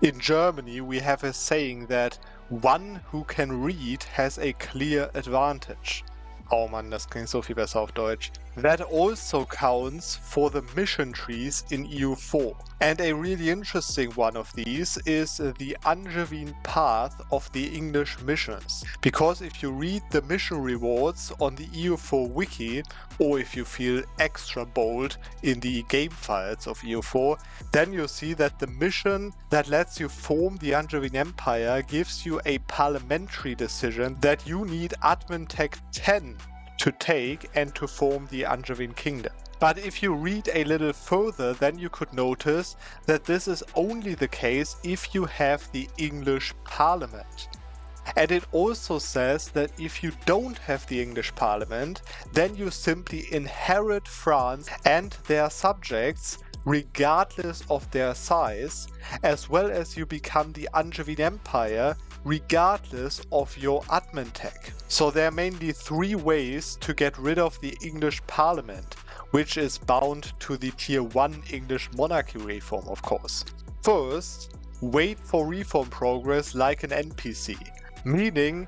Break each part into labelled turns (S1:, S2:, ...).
S1: In Germany, we have a saying that one who can read has a clear advantage. Oh Mann, das klingt so viel besser auf Deutsch. That also counts for the mission trees in EU4. And a really interesting one of these is the Angevin path of the English missions. Because if you read the mission rewards on the EU4 wiki, or if you feel extra bold in the game files of EU4, then you see that the mission that lets you form the Angevin Empire gives you a parliamentary decision that you need admin tech 10 to take and to form the Angevin Kingdom. But if you read a little further, then you could notice that this is only the case if you have the English Parliament. And it also says that if you don't have the English Parliament, then you simply inherit France and their subjects regardless of their size, as well as you become the Angevin Empire regardless of your admin tech. So there are mainly three ways to get rid of the English Parliament, which is bound to the Tier 1 English monarchy reform, of course. First, wait for reform progress like an NPC, meaning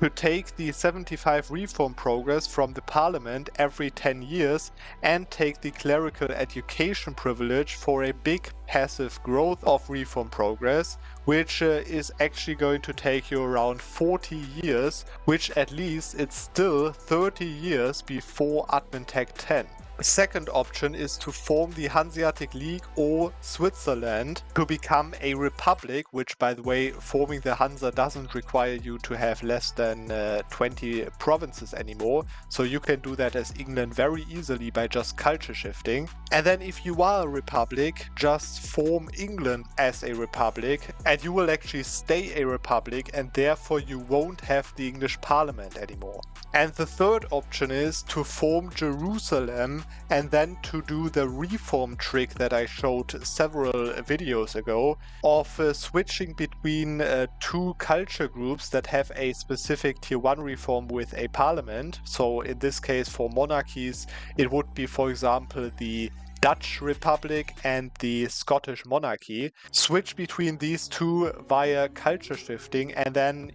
S1: to take the 75 reform progress from the parliament every 10 years and take the clerical education privilege for a big passive growth of reform progress, which is actually going to take you around 40 years, which at least it's still 30 years before admin tech 10. Second option is to form the Hanseatic League or Switzerland to become a republic, which, by the way, forming the Hansa doesn't require you to have less than 20 provinces anymore, so you can do that as England very easily by just culture shifting. And then if you are a republic, just form England as a republic, and you will actually stay a republic, and therefore you won't have the English Parliament anymore. And the third option is to form Jerusalem and then to do the reform trick that I showed several videos ago of switching between two culture groups that have a specific tier 1 reform with a parliament. So in this case for monarchies it would be, for example, the Dutch Republic and the Scottish monarchy. Switch between these two via culture shifting and then,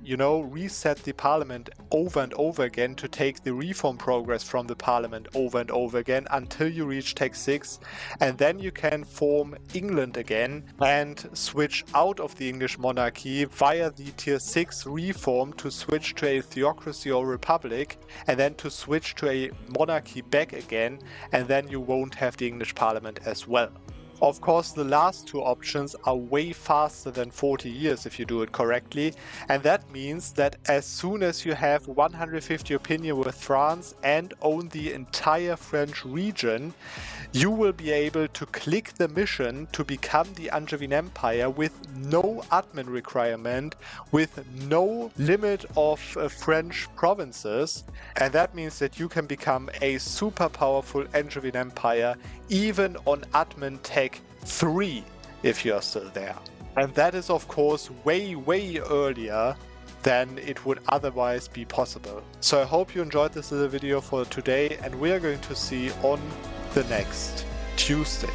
S1: reset the parliament over and over again to take the reform progress from the parliament over and over again until you reach Tech 6, and then you can form England again and switch out of the English monarchy via the tier 6 reform to switch to a theocracy or republic, and then to switch to a monarchy back again, and then you won't have the English Parliament as well. Of course, the last two options are way faster than 40 years if you do it correctly, and that means that as soon as you have 150 opinion with France and own the entire French region, you will be able to click the mission to become the Angevin Empire with no admin requirement, with no limit of French provinces, and that means that you can become a super powerful Angevin Empire even on admin tech 3 if you are still there. And that is of course way earlier than it would otherwise be possible. So I hope you enjoyed this little video for today, and we are going to see on the next Tuesday.